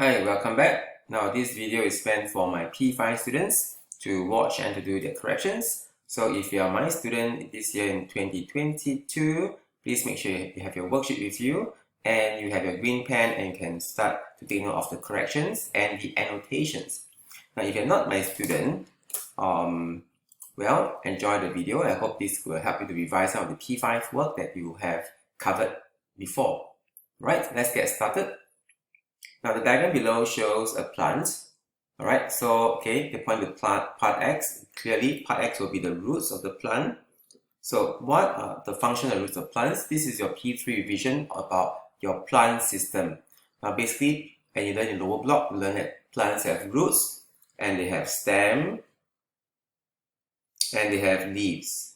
Hi, welcome back. Now this video is meant for my P5 students to watch and to do their corrections. So if you are my student this year in 2022, please make sure you have your worksheet with you and you have your green pen and you can start to take note of the corrections and the annotations. Now if you're not my student, well, enjoy the video. I hope this will help you to revise some of the P5 work that you have covered before. Right, let's get started. Now the diagram below shows a plant. Alright, so the point to part X. Clearly, part X will be the roots of the plant. So what are the functional roots of plants? This is your P3 revision about your plant system. Now basically, when you learn in lower block, you learn that plants have roots, and they have stem, and they have leaves.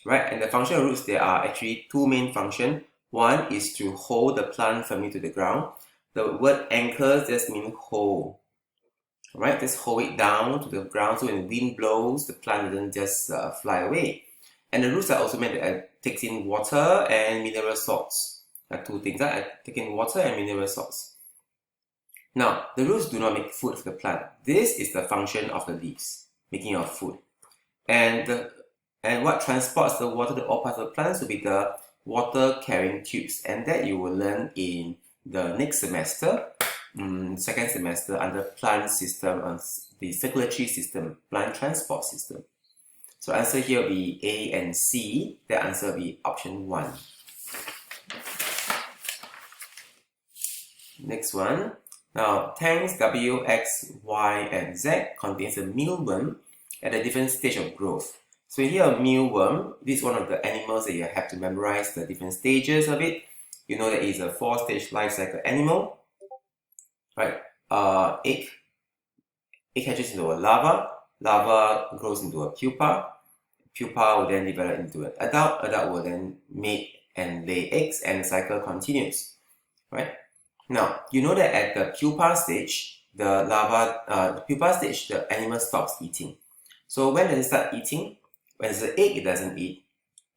Right, and the functional roots, there are actually two main functions. One is to hold the plant firmly to the ground. The word anchors just means hold. Right, just hold it down to the ground so when the wind blows, the plant doesn't just fly away. And the roots are also meant to take in water and mineral salts. Two things, take in water and mineral salts. Now, the roots do not make food for the plant. This is the function of the leaves, making of food. And what transports the water to all parts of the plants will be the water carrying tubes, and that you will learn in the next semester, second semester, under plant system on the circulatory system, plant transport system. So answer here will be A and C. The answer will be option 1. Next one. Now, tanks W, X, Y, and Z contains a mealworm at a different stage of growth. So here a mealworm, this is one of the animals that you have to memorize the different stages of it. You know that it's a 4-stage life cycle animal. Right? Egg hatches into a larva. Larva grows into a pupa. Pupa will then develop into an adult. Adult will then mate and lay eggs, and the cycle continues. Right? Now, you know that at the pupa stage, the animal stops eating. So when does it start eating? When it's an egg, it doesn't eat.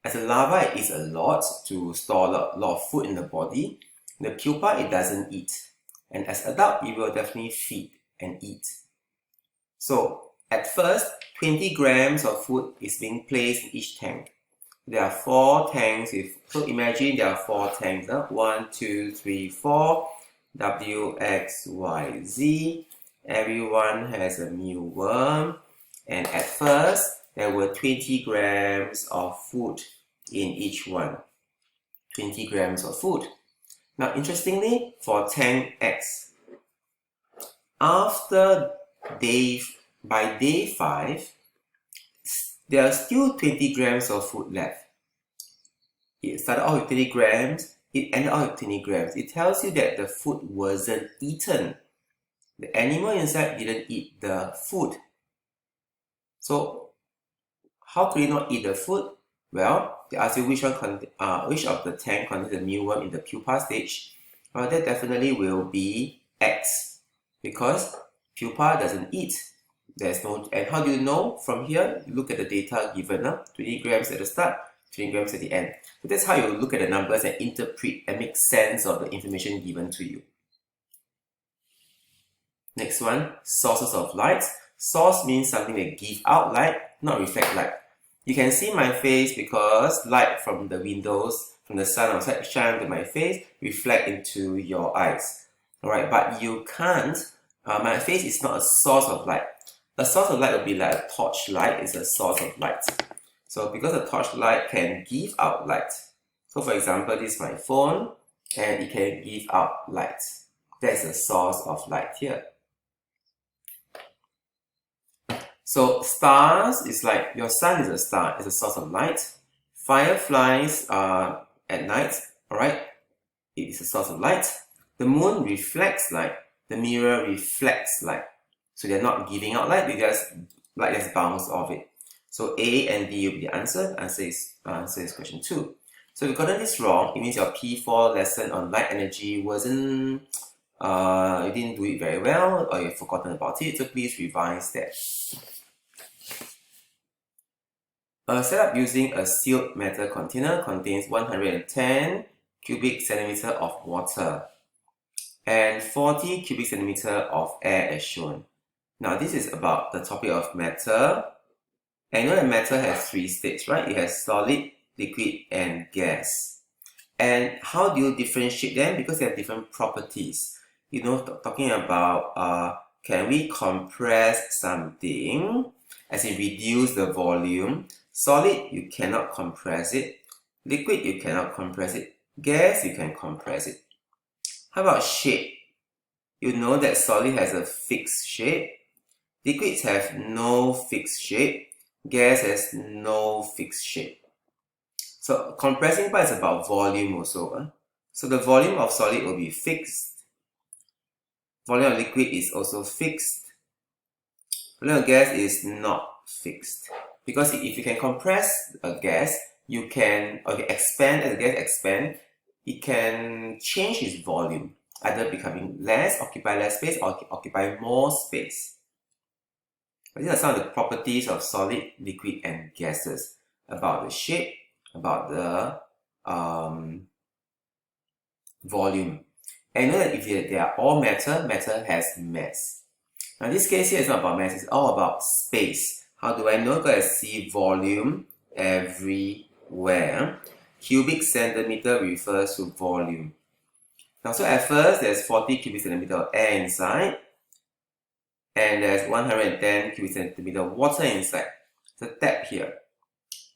As a larva, it eats a lot to store a lot of food in the body. The pupa, it doesn't eat. And as adult, it will definitely feed and eat. So at first, 20 grams of food is being placed in each tank. There are 4 tanks. So imagine there are 4 tanks. 1, 2, 3, 4. W, X, Y, Z. Everyone has a mealworm. And at first, there were 20 grams of food in each one. 20 grams of food. Now, interestingly, for tank X, by day 5, there are still 20 grams of food left. It started off with 20 grams, it ended up with 20 grams. It tells you that the food wasn't eaten. The animal inside didn't eat the food. So, how could it not eat the food? Well, they ask you which of the tank contains the mealworm in the pupa stage. Well, that definitely will be X, because pupa doesn't eat. And how do you know? From here, you look at the data given, 20 grams at the start, 20 grams at the end. So that's how you look at the numbers and interpret and make sense of the information given to you. Next one, sources of light. Source means something that gives out light, not reflect light. You can see my face because light from the windows, from the sun outside shine to my face, reflect into your eyes. Alright, but you can't, my face is not a source of light. A source of light would be like a torch light is a source of light. So because a torch light can give out light. So for example, this is my phone and it can give out light. That's a source of light here. So stars is like your sun is a star, it's a source of light. Fireflies are at night, alright, it is a source of light. The moon reflects light, the mirror reflects light. So they're not giving out light, light just bounce off it. So A and D will be the answer. Answer is question 2. So if you've gotten this wrong, it means your P4 lesson on light energy wasn't, you didn't do it very well, or you've forgotten about it, so please revise that. A setup using a sealed metal container contains 110 cubic centimeter of water. and 40 cubic centimeter of air as shown. Now this is about the topic of matter. And you know that matter has three states, right? It has solid, liquid, and gas. And how do you differentiate them? Because they have different properties. You know, talking about can we compress something, as in reduce the volume. Solid, you cannot compress it. Liquid, you cannot compress it. Gas, you can compress it. How about shape? You know that solid has a fixed shape. Liquids have no fixed shape. Gas has no fixed shape. So compressing part is about volume also. So the volume of solid will be fixed. Volume of liquid is also fixed. Volume of gas is not fixed. Because if you can compress a gas, you can expand. As the gas expands, it can change its volume, either becoming less, occupy less space, or occupy more space. But these are some of the properties of solid, liquid, and gases, about the shape, about the volume. And you know that if they are all matter, matter has mass. Now this case here is not about mass, it's all about space. How do I know? Because I see volume everywhere. Cubic centimeter refers to volume. Now, so at first, there's 40 cubic centimeter of air inside, and there's 110 cubic centimeter of water inside. It's a tap here.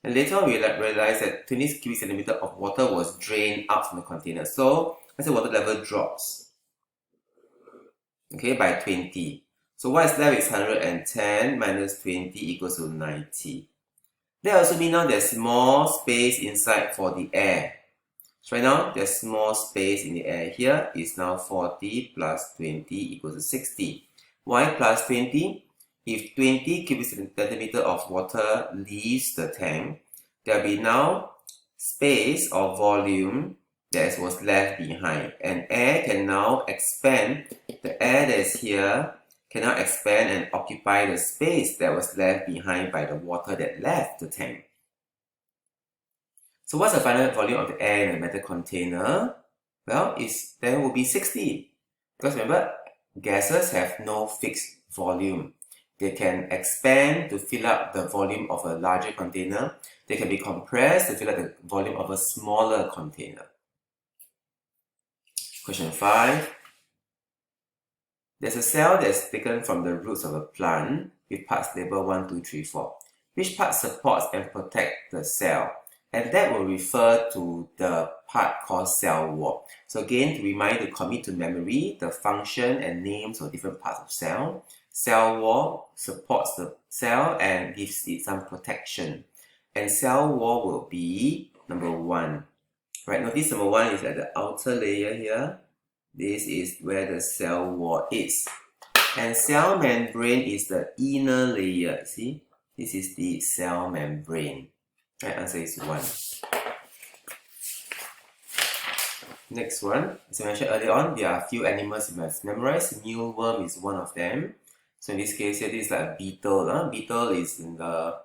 And later on, we realized that 20 cubic centimeter of water was drained out from the container. So, let's say water level drops, okay, by 20. So what is left is 110 minus 20 equals to 90. That also means now there's more space inside for the air. So right now, there's more space in the air. Here is now 40 plus 20 equals to 60. Why plus 20? If 20 cubic centimeter of water leaves the tank, there will be now space or volume that was left behind. And air can now expand. The air that is here can now expand and occupy the space that was left behind by the water that left the tank. So what's the final volume of the air in the metal container? Well, then will be 60. Because remember, gases have no fixed volume. They can expand to fill up the volume of a larger container. They can be compressed to fill up the volume of a smaller container. Question 5. There's a cell that's taken from the roots of a plant with parts labeled 1, 2, 3, 4. Which part supports and protects the cell? And that will refer to the part called cell wall. So again, to remind you to commit to memory the function and names of different parts of cell. Cell wall supports the cell and gives it some protection. And cell wall will be number 1. Right, notice number 1 is at the outer layer here. This is where the cell wall is. And cell membrane is the inner layer. See, this is the cell membrane. Right, answer is 1. Next one, as I mentioned earlier on, there are a few animals you must memorize. Mealworm is one of them. So in this case here, this is like a beetle. Beetle is in the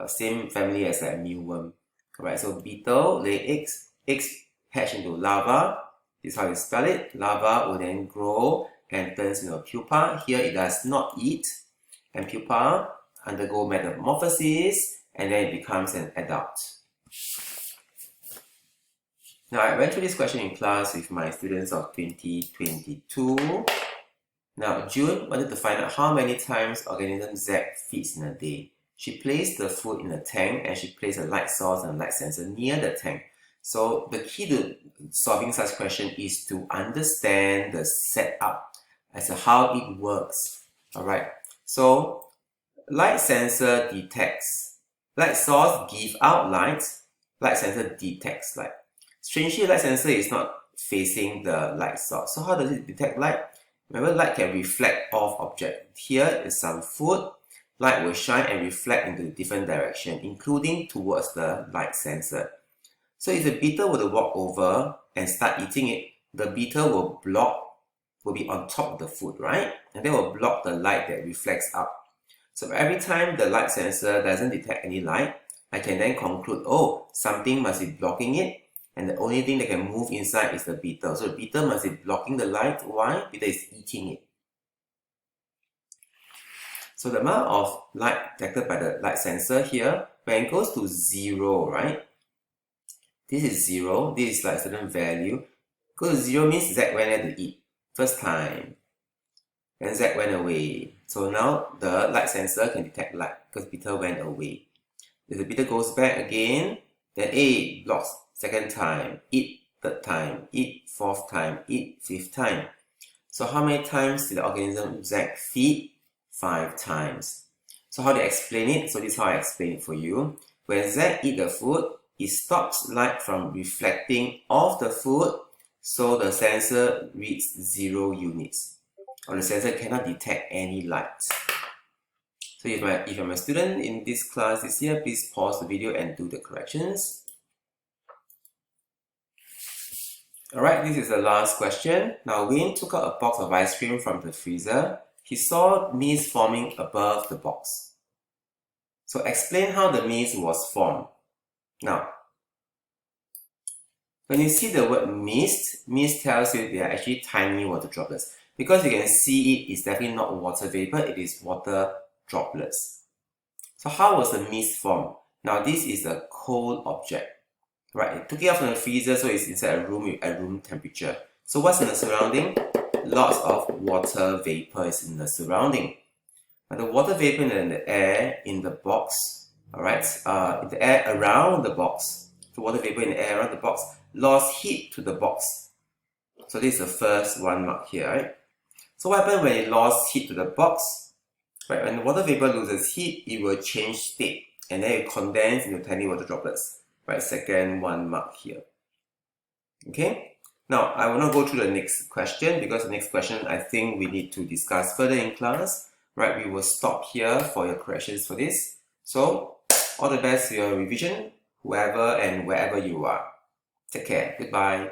same family as a mealworm. Alright, so beetle lay eggs. Eggs hatch into larva. This is how you spell it. Larva will then grow and turns into a pupa. Here it does not eat. And pupa undergo metamorphosis and then it becomes an adult. Now I went through this question in class with my students of 2022. Now June wanted to find out how many times organism Z feeds in a day. She placed the food in a tank and she placed a light source and a light sensor near the tank. So the key to solving such question is to understand the setup as to how it works. Alright, so light sensor detects. Light source gives out light. Light sensor detects light. Strangely, light sensor is not facing the light source. So how does it detect light? Remember, light can reflect off object. Here is some food. Light will shine and reflect into different direction, including towards the light sensor. So if the beetle were to walk over and start eating it, the beetle will be on top of the food, right? And they will block the light that reflects up. So every time the light sensor doesn't detect any light, I can then conclude, oh, something must be blocking it. And the only thing that can move inside is the beetle. So the beetle must be blocking the light. Why? Beetle is eating it. So the amount of light detected by the light sensor here, when it goes to 0, right? This is 0, this is like a certain value. Go to 0 means Z went there to eat. First time. Then Z went away. So now the light sensor can detect light because beetle went away. If the beetle goes back again, then A blocks second time, eat third time, eat fourth time, eat fifth time. So how many times did the organism Z feed? 5 times. So how do you explain it? So this is how I explain it for you. When Z eat the food, it stops light from reflecting off the food, so the sensor reads 0 units, or the sensor cannot detect any light. So if I'm a student in this class this year, please pause the video and do the corrections. Alright, this is the last question. Now Wayne took out a box of ice cream from the freezer. He saw mist forming above the box. So explain how the mist was formed. Now, when you see the word mist, mist tells you they are actually tiny water droplets. Because you can see it, it's definitely not water vapor, it is water droplets. So how was the mist formed? Now this is a cold object. Right, it took it out from the freezer, so it's inside a room at room temperature. So what's in the surrounding? Lots of water vapor is in the surrounding. Now the water vapor in the air in the box, alright, in the air around the box, the water vapor in the air around the box lost heat to the box. So this is the first one marked here, right? So what happens when it lost heat to the box? Right, when the water vapor loses heat, it will change state and then it condense into tiny water droplets. Right, second one mark here. Okay, now I will not go through the next question because the next question I think we need to discuss further in class. Right, we will stop here for your corrections for this. So, all the best for your revision, whoever and wherever you are. Take care. Goodbye.